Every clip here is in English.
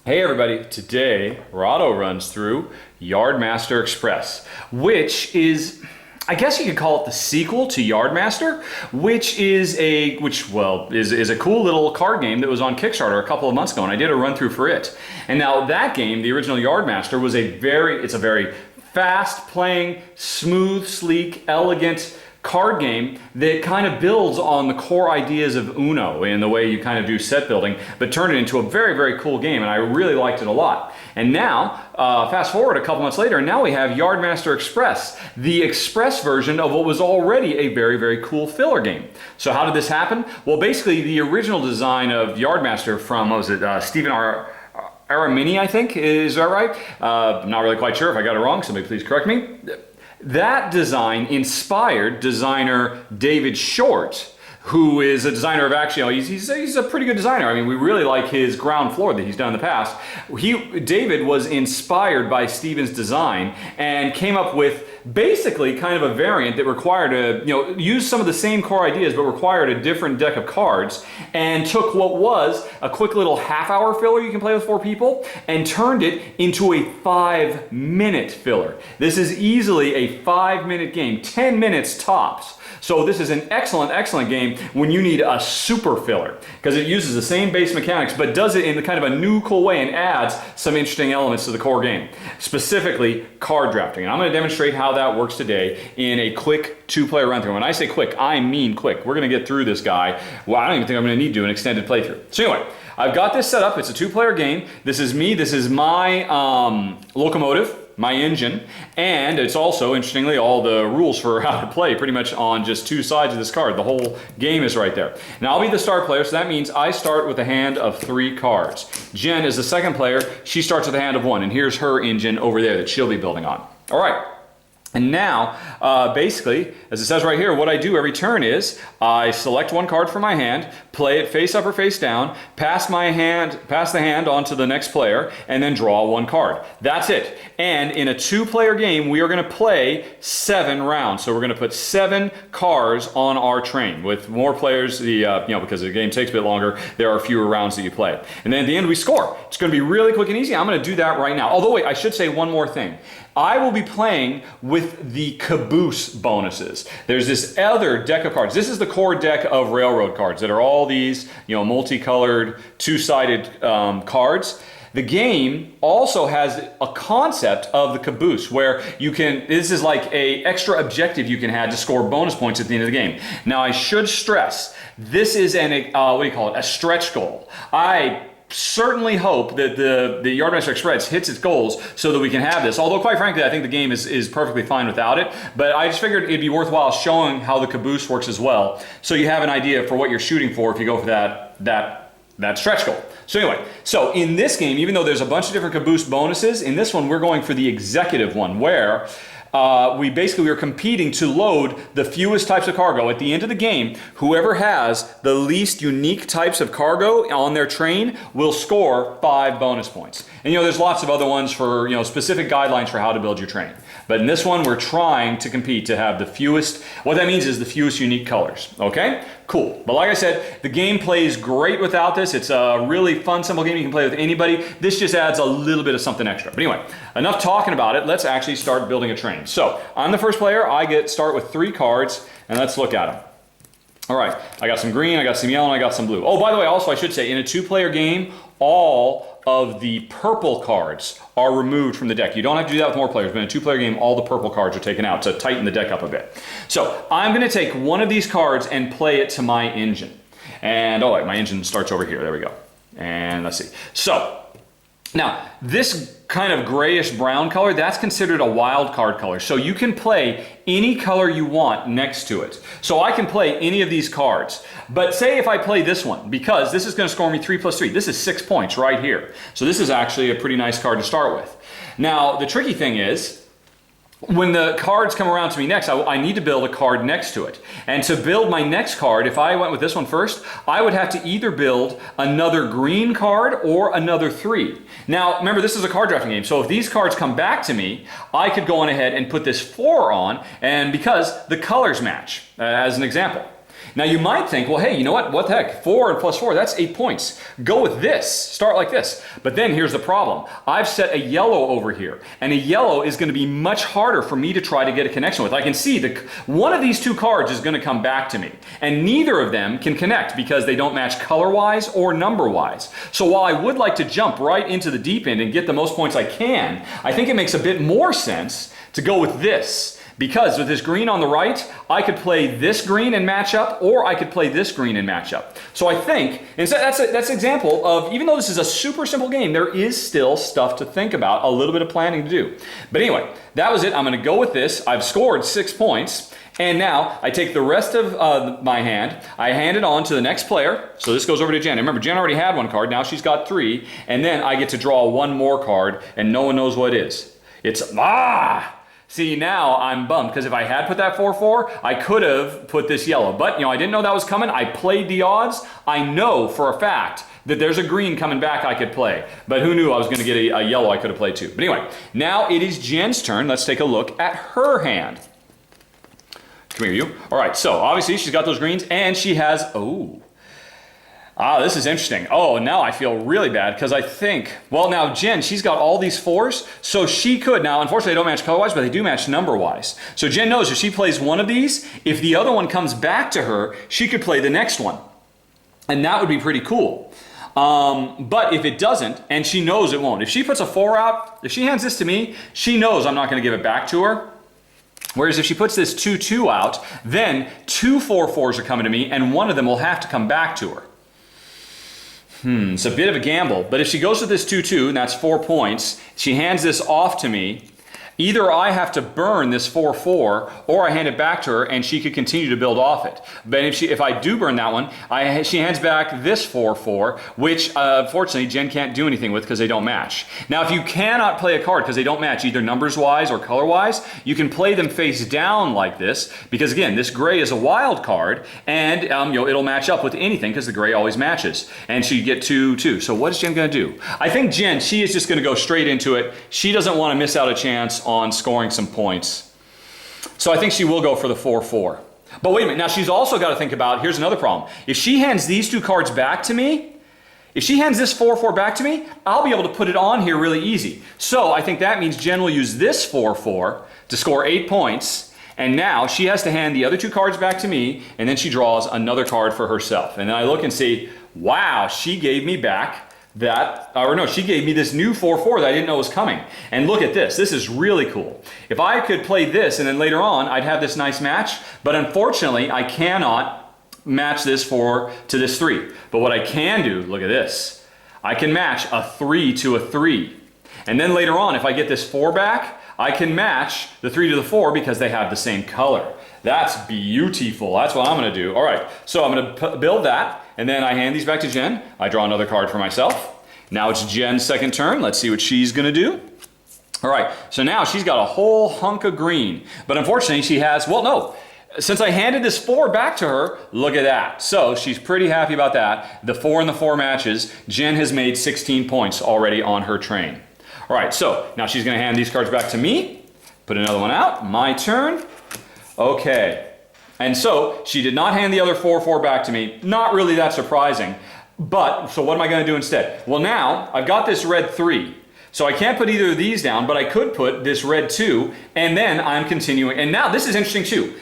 Hey everybody, today Rahdo runs through Yardmaster Express, which is, I guess you could call it the sequel to Yardmaster, which is a cool little card game that was on Kickstarter a couple of months ago, and I did a run through for it. And now that game, the original Yardmaster, it's a very fast playing, smooth, sleek, elegant card game that kind of builds on the core ideas of Uno in the way you kind of do set building, but turned it into a very, very cool game, and I really liked it a lot. And now, fast forward a couple months later, and now we have Yardmaster Express, the express version of what was already a very, very cool filler game. So how did this happen? Well, basically, the original design of Yardmaster from, Stephen Aramini, I think, is that right? I'm not really quite sure. If I got it wrong, somebody please correct me. That design inspired designer David Short, who is a designer of he's a pretty good designer. I mean, we really like his ground floor that he's done in the past. David was inspired by Steven's design and came up with basically kind of a variant that required use some of the same core ideas but required a different deck of cards, and took what was a quick little half-hour filler you can play with 4 people and turned it into a 5-minute filler. This is easily a 5-minute game, 10 minutes tops. So this is an excellent, excellent game when you need a super filler, because it uses the same base mechanics but does it in a kind of a new, cool way and adds some interesting elements to the core game, specifically card drafting. And I'm going to demonstrate how that works today in a quick 2-player run through. When I say quick, I mean quick. We're going to get through this guy. Well, I don't even think I'm going to need to do an extended playthrough. So anyway, I've got this set up. It's a 2-player game. This is me. This is my locomotive, my engine, and it's also, interestingly, all the rules for how to play pretty much on just 2 sides of this card. The whole game is right there. Now, I'll be the star player, so that means I start with a hand of 3 cards. Jen is the second player. She starts with a hand of 1, and here's her engine over there that she'll be building on. All right. And now, basically, as it says right here, what I do every turn is I select 1 card from my hand, play it face up or face down, pass the hand on to the next player, and then draw 1 card. That's it. And in a 2-player game, we are going to play 7 rounds. So we're going to put 7 cars on our train. With more players, because the game takes a bit longer, there are fewer rounds that you play. And then at the end, we score. It's going to be really quick and easy. I'm going to do that right now. Although, wait, I should say one more thing. I will be playing with the caboose bonuses. There's this other deck of cards. This is the core deck of railroad cards that are all these, multicolored, 2-sided cards. The game also has a concept of the caboose where this is like a extra objective you can have to score bonus points at the end of the game. Now, I should stress, this is a stretch goal. I certainly hope that the Yardmaster Express hits its goals so that we can have this. Although, quite frankly, I think the game is perfectly fine without it. But I just figured it'd be worthwhile showing how the caboose works as well, so you have an idea for what you're shooting for if you go for that stretch goal. So anyway, in this game, even though there's a bunch of different caboose bonuses, in this one we're going for the executive one, where we are competing to load the fewest types of cargo. At the end of the game, whoever has the least unique types of cargo on their train will score 5 bonus points. And there's lots of other ones for specific guidelines for how to build your train. But in this one, we're trying to compete to have the fewest. What that means is the fewest unique colors. Okay? Cool. But like I said, the game plays great without this. It's a really fun, simple game you can play with anybody. This just adds a little bit of something extra. But anyway, enough talking about it. Let's actually start building a train. So I'm the first player. I start with 3 cards, and let's look at them. All right. I got some green, I got some yellow, and I got some blue. Oh, by the way, also I should say, in a 2-player game, all of the purple cards are removed from the deck. You don't have to do that with more players, but in a 2-player game, all the purple cards are taken out to tighten the deck up a bit. So I'm going to take one of these cards and play it to my engine. And my engine starts over here. There we go. And let's see. So now this kind of grayish brown color, that's considered a wild card color. So you can play any color you want next to it. So I can play any of these cards. But say if I play this one, because this is going to score me 3 + 3. This is 6 points right here. So this is actually a pretty nice card to start with. Now, the tricky thing is, when the cards come around to me next, I need to build a card next to it. And to build my next card, if I went with this one first, I would have to either build another green card or another 3. Now, remember, this is a card drafting game, so if these cards come back to me, I could go on ahead and put this 4 on, and because the colors match, as an example. Now you might think, well, hey, you know what? What the heck? 4 plus 4, that's 8 points. Go with this. Start like this. But then here's the problem. I've set a yellow over here, and a yellow is going to be much harder for me to try to get a connection with. I can see one of these two cards is going to come back to me, and neither of them can connect because they don't match color-wise or number-wise. So while I would like to jump right into the deep end and get the most points I can, I think it makes a bit more sense to go with this. Because with this green on the right, I could play this green and match up, or I could play this green and match up. So I think, and that's an example of, even though this is a super simple game, there is still stuff to think about, a little bit of planning to do. But anyway, that was it. I'm going to go with this. I've scored 6 points. And now I take the rest of my hand, I hand it on to the next player. So this goes over to Jen. And remember, Jen already had 1 card, now she's got 3. And then I get to draw 1 more card, and no one knows what it is. It's, See, now I'm bummed, because if I had put that 4-4, I could have put this yellow. But, I didn't know that was coming. I played the odds. I know for a fact that there's a green coming back I could play. But who knew I was going to get a yellow I could have played too. But anyway, now it is Jen's turn. Let's take a look at her hand. Come here, you. All right, so obviously she's got those greens, and she has, this is interesting. Oh, now I feel really bad because I think, well, now Jen, she's got all these 4s, so she could, now unfortunately they don't match color-wise, but they do match number-wise. So Jen knows if she plays one of these, if the other one comes back to her, she could play the next one. And that would be pretty cool. But if it doesn't, and she knows it won't, if she puts a 4 out, if she hands this to me, she knows I'm not going to give it back to her. Whereas if she puts this 2-2 out, then 2 4-4s are coming to me, and one of them will have to come back to her. It's a bit of a gamble, but if she goes with this 2-2, and that's 4 points, she hands this off to me, either I have to burn this 4-4, or I hand it back to her and she could continue to build off it. But if I do burn that one, she hands back this 4-4, which unfortunately Jen can't do anything with because they don't match. Now if you cannot play a card because they don't match either numbers-wise or color-wise, you can play them face down like this, because again, this gray is a wild card, and it'll match up with anything because the gray always matches. And so you get 2-2. So what is Jen going to do? I think Jen, she is just going to go straight into it. She doesn't want to miss out a chance on scoring some points. So I think she will go for the 4-4. But wait a minute, now she's also got to think about, here's another problem. If she hands these 2 cards back to me, if she hands this 4-4 back to me, I'll be able to put it on here really easy. So I think that means Jen will use this 4-4 to score 8 points, and now she has to hand the other 2 cards back to me, and then she draws another card for herself. And then I look and see, wow, she gave me back she gave me this new 4-4 that I didn't know was coming. And look at this. This is really cool. If I could play this and then later on I'd have this nice match, but unfortunately I cannot match this 4 to this 3. But what I can do, look at this. I can match a 3 to a 3. And then later on, if I get this 4 back, I can match the 3 to the 4 because they have the same color. That's beautiful. That's what I'm going to do. All right, so I'm going to build that, and then I hand these back to Jen. I draw another card for myself. Now it's Jen's second turn. Let's see what she's going to do. All right, so now she's got a whole hunk of green, but unfortunately she has, well, no. Since I handed this 4 back to her, look at that. So she's pretty happy about that. The 4 and the 4 matches. Jen has made 16 points already on her train. All right, so now she's going to hand these cards back to me. Put another one out. My turn. Okay. And so she did not hand the other 4-4 back to me. Not really that surprising. But, so what am I going to do instead? Well, now I've got this red 3. So I can't put either of these down, but I could put this red 2, and then I'm continuing. And now this is interesting too.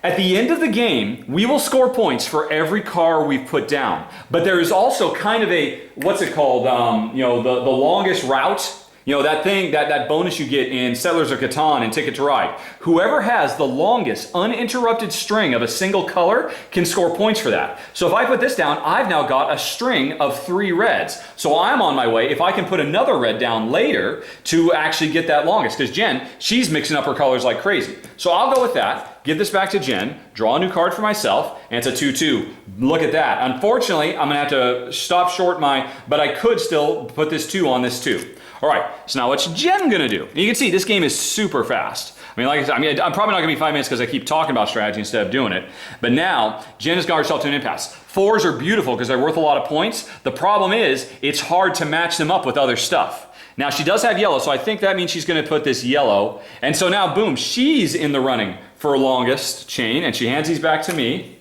At the end of the game, we will score points for every car we've put down. But there is also kind of a, what's it called, the longest route. That thing, that bonus you get in Settlers of Catan and Ticket to Ride. Whoever has the longest uninterrupted string of a single color can score points for that. So if I put this down, I've now got a string of 3 reds. So I'm on my way. If I can put another red down later to actually get that longest, because Jen, she's mixing up her colors like crazy. So I'll go with that, give this back to Jen, draw a new card for myself, and it's a 2-2. Look at that. Unfortunately, I'm going to have to stop short but I could still put this 2 on this 2. All right, so now what's Jen gonna do? You can see this game is super fast. Like I said, I'm probably not gonna be 5 minutes because I keep talking about strategy instead of doing it. But now, Jen has got herself to an impasse. 4s are beautiful because they're worth a lot of points. The problem is, it's hard to match them up with other stuff. Now she does have yellow, so I think that means she's gonna put this yellow. And so now, boom, she's in the running for longest chain, and she hands these back to me.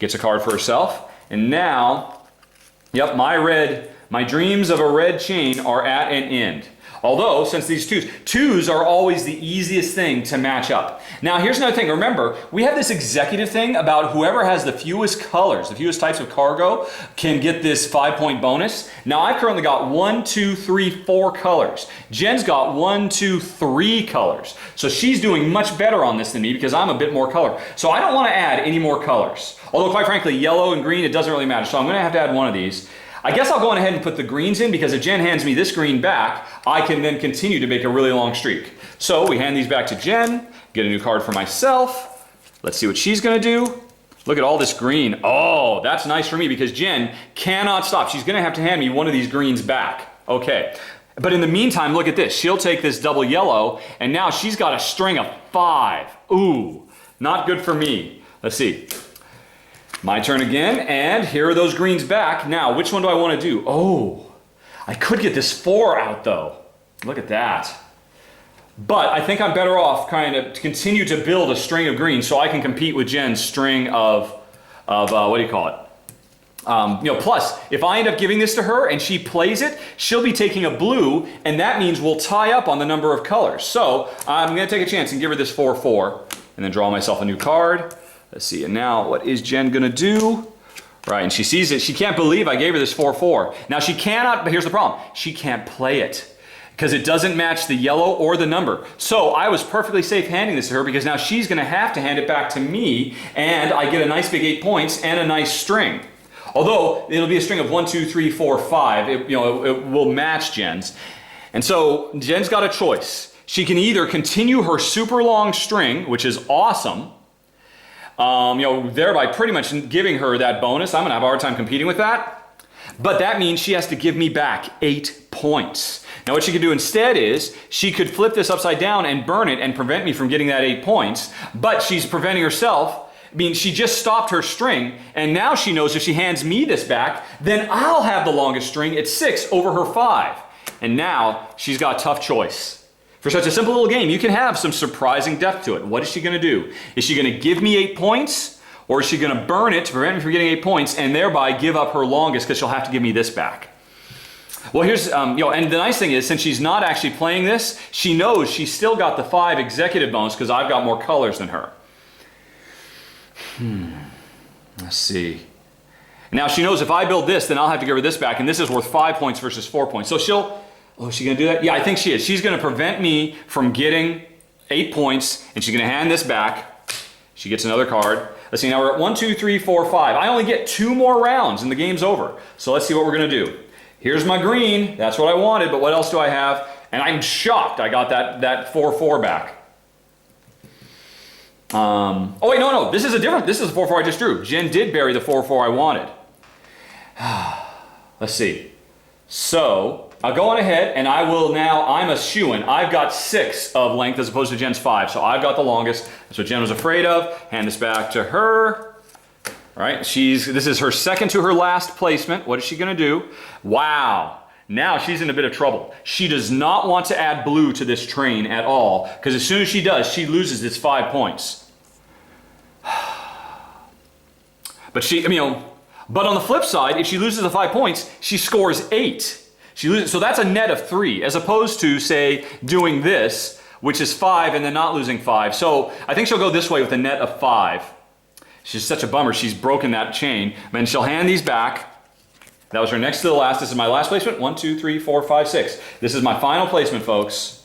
gets a card for herself. And now, yep, my dreams of a red chain are at an end. Although, since these twos are always the easiest thing to match up. Now, here's another thing. Remember, we have this executive thing about whoever has the fewest colors, the fewest types of cargo, can get this 5-point bonus. Now, I've currently got 1, 2, 3, 4 colors. Jen's got 1, 2, 3 colors. So she's doing much better on this than me because I'm a bit more color. So I don't want to add any more colors. Although, quite frankly, yellow and green, it doesn't really matter. So I'm going to have to add one of these. I guess I'll go on ahead and put the greens in because if Jen hands me this green back, I can then continue to make a really long streak. So we hand these back to Jen, get a new card for myself. Let's see what she's gonna do. Look at all this green. Oh, that's nice for me because Jen cannot stop. She's gonna have to hand me one of these greens back. Okay, but in the meantime, look at this. She'll take this double yellow and now she's got a string of 5. Ooh, not good for me. Let's see. My turn again, and here are those greens back. Now, which one do I want to do? Oh, I could get this 4 out though. Look at that. But I think I'm better off kind of to continue to build a string of greens so I can compete with Jen's string of what do you call it? Plus, if I end up giving this to her and she plays it, she'll be taking a blue, and that means we'll tie up on the number of colors. So I'm going to take a chance and give her this 4-4, and then draw myself a new card. Let's see, and now what is Jen gonna do? Right, and she sees it. She can't believe I gave her this 4-4. Now she cannot, but here's the problem. She can't play it because it doesn't match the yellow or the number. So I was perfectly safe handing this to her because now she's gonna have to hand it back to me and I get a nice big 8 points and a nice string. Although it'll be a string of 1, 2, 3, 4, 5. It will match Jen's. And so Jen's got a choice. She can either continue her super long string, which is awesome, thereby pretty much giving her that bonus. I'm gonna have a hard time competing with that. But that means she has to give me back 8 points. Now what she could do instead is, she could flip this upside down and burn it and prevent me from getting that 8 points, but she's preventing herself. I mean, she just stopped her string, and now she knows if she hands me this back, then I'll have the longest string at 6 over her 5. And now she's got a tough choice. For such a simple little game, you can have some surprising depth to it. What is she going to do? Is she going to give me 8 points? Or is she going to burn it to prevent me from getting 8 points and thereby give up her longest because she'll have to give me this back? Well, here's, and the nice thing is, since she's not actually playing this, she knows she's still got the 5 executive bonus because I've got more colors than her. Let's see. Now she knows if I build this, then I'll have to give her this back, and this is worth 5 points versus 4 points. So oh, is she gonna do that? Yeah, I think she is. She's gonna prevent me from getting 8 points, and she's gonna hand this back. She gets another card. Let's see, now we're at 1, 2, 3, 4, 5. I only get 2 more rounds and the game's over. So let's see what we're gonna do. Here's my green, that's what I wanted, but what else do I have? And I'm shocked I got that 4-4 back. Oh wait, no, this is a 4-4 I just drew. Jen did bury the 4-4 I wanted. Let's see. So, I'll go on ahead and I will now, I'm a shoo-in. I've got 6 of length as opposed to Jen's 5, so I've got the longest. That's what Jen was afraid of. Hand this back to her. All right, this is her second to her last placement. What is she gonna do? Wow, now she's in a bit of trouble. She does not want to add blue to this train at all, because as soon as she does, she loses this 5 points. But but on the flip side, if she loses the 5 points, she scores 8. She loses, so that's a net of 3, as opposed to, say, doing this, which is 5 and then not losing 5. So I think she'll go this way with a net of 5. She's such a bummer. She's broken that chain. And she'll hand these back. That was her next to the last. This is my last placement. 1, 2, 3, 4, 5, 6. This is my final placement, folks.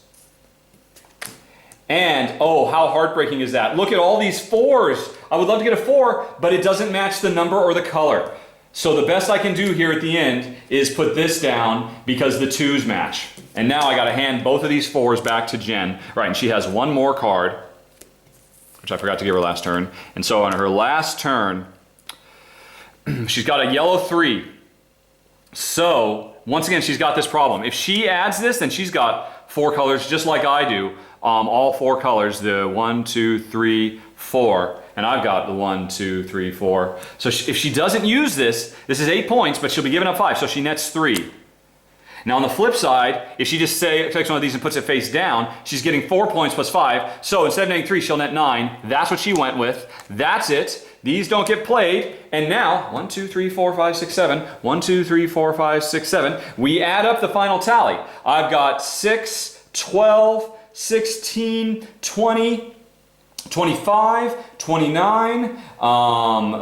And, oh, how heartbreaking is that? Look at all these 4s. I would love to get a 4, but it doesn't match the number or the color. So the best I can do here at the end is put this down because the 2s match. And now I got to hand both of these 4s back to Jen. Right, and she has 1 more card, which I forgot to give her last turn. And so on her last turn, she's got a yellow 3. So, once again, she's got this problem. If she adds this, then she's got 4 colors just like I do. All 4 colors, the 1, 2, 3, 4. And I've got the 1, 2, 3, 4. So if she doesn't use this, this is 8 points, but she'll be giving up 5, so she nets 3. Now on the flip side, if she just takes one of these and puts it face down, she's getting 4 points plus 5. So instead of netting 3, she'll net 9. That's what she went with. That's it. These don't get played. And now, 1, 2, 3, 4, 5, 6, 7. 1, 2, 3, 4, 5, 6, 7. We add up the final tally. I've got 6, 12, 16, 20, 25, 29,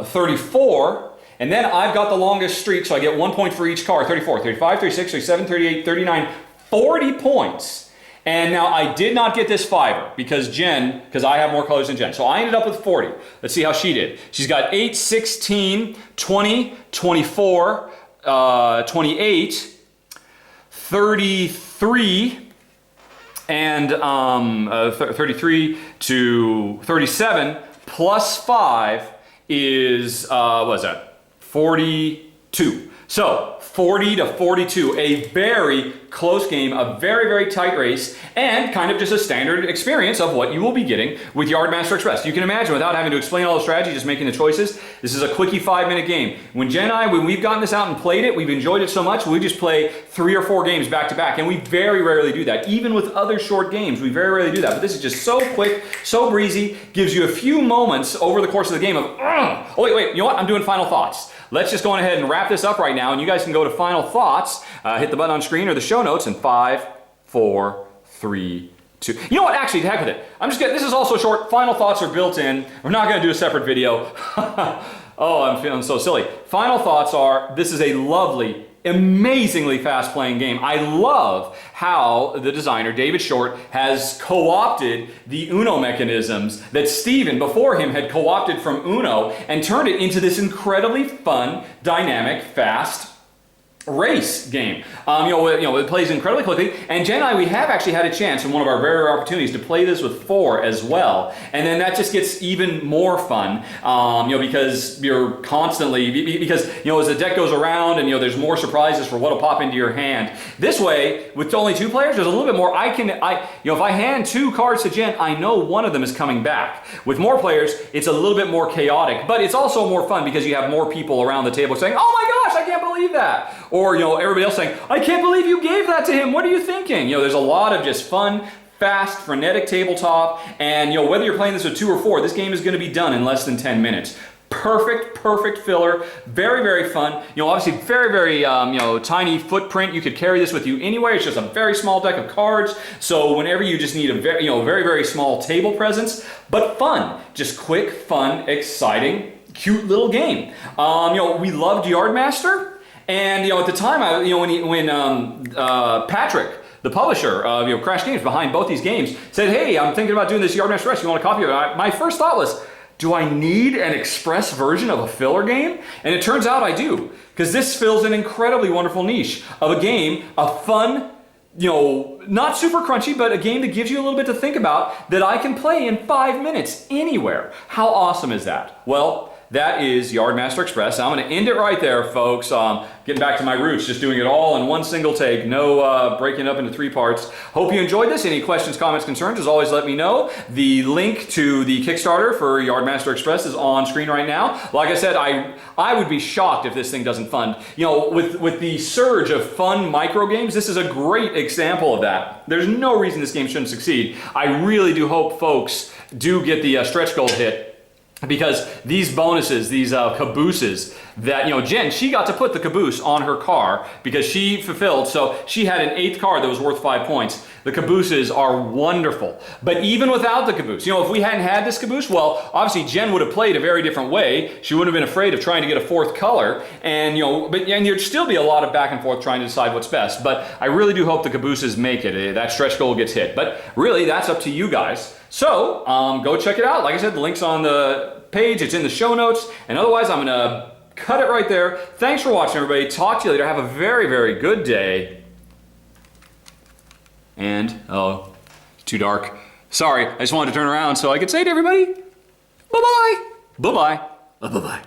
34. And then I've got the longest streak, so I get 1 point for each card. 34, 35, 36, 37, 38, 39, 40 points. And now I did not get this fiver because I have more colors than Jen. So I ended up with 40. Let's see how she did. She's got 8, 16, 20, 24, 28, 33, and 33 to 37 plus 5 is, what is that? 42. So 40 to 42, a very close game, a very, very tight race, and kind of just a standard experience of what you will be getting with Yardmaster Express. You can imagine, without having to explain all the strategy, just making the choices, this is a quickie 5-minute game. When Jen and I, when we've gotten this out and played it, we've enjoyed it so much, we just play 3 or 4 games back to back, and we very rarely do that. Even with other short games, we very rarely do that. But this is just so quick, so breezy, gives you a few moments over the course of the game of, oh wait, you know what? I'm doing final thoughts. Let's just go on ahead and wrap this up right now, and you guys can go to final thoughts, hit the button on screen or the show notes in 5, 4, 3, 2. You know what? Actually, to heck with it. This is also short. Final thoughts are built in. We're not going to do a separate video. Oh, I'm feeling so silly. Final thoughts are, this is a lovely, amazingly fast-playing game. I love how the designer, David Short, has co-opted the Uno mechanisms that Steven, before him, had co-opted from Uno and turned it into this incredibly fun, dynamic, fast race game. It plays incredibly quickly, and Jen and I, we have actually had a chance in one of our very rare opportunities to play this with 4 as well, and then that just gets even more fun, because you're constantly, because as the deck goes around and there's more surprises for what'll pop into your hand. This way, with only 2 players, there's a little bit more. If I hand 2 cards to Jen, I know one of them is coming back. With more players, it's a little bit more chaotic, but it's also more fun because you have more people around the table saying, "Oh my gosh, I can't believe that!" Or, everybody else saying, "I can't believe you gave that to him. What are you thinking?" There's a lot of just fun, fast, frenetic tabletop. And, whether you're playing this with 2 or 4, this game is going to be done in less than 10 minutes. Perfect filler. Very, very fun. Obviously very, very, tiny footprint. You could carry this with you anywhere. It's just a very small deck of cards. So whenever you just need a very, very, very small table presence, but fun. Just quick, fun, exciting, cute little game. We loved Yardmaster. And at the time, when Patrick, the publisher of Crash Games behind both these games, said, "Hey, I'm thinking about doing this Yardmaster Express. You want a copy of it?" My first thought was, do I need an express version of a filler game? And it turns out I do, because this fills an incredibly wonderful niche of a game, a fun, not super crunchy, but a game that gives you a little bit to think about that I can play in 5 minutes anywhere. How awesome is that? Well, that is Yardmaster Express. I'm going to end it right there, folks. Getting back to my roots, just doing it all in one single take. No breaking up into 3 parts. Hope you enjoyed this. Any questions, comments, concerns, as always, let me know. The link to the Kickstarter for Yardmaster Express is on screen right now. Like I said, I would be shocked if this thing doesn't fund. With the surge of fun micro games, this is a great example of that. There's no reason this game shouldn't succeed. I really do hope folks do get the stretch goal hit. Because these bonuses, these cabooses that, Jen, she got to put the caboose on her car because she fulfilled, so she had an 8th card that was worth 5 points. The cabooses are wonderful. But even without the caboose, if we hadn't had this caboose, well, obviously Jen would have played a very different way. She wouldn't have been afraid of trying to get a 4th color, and, and there'd still be a lot of back and forth trying to decide what's best. But I really do hope the cabooses make it. That stretch goal gets hit. But really, that's up to you guys. So, go check it out. Like I said, the link's on the page. It's in the show notes. And otherwise, I'm going to cut it right there. Thanks for watching, everybody. Talk to you later. Have a very, very good day. And, oh, it's too dark. Sorry, I just wanted to turn around so I could say to everybody, bye-bye. Bye-bye. Bye-bye.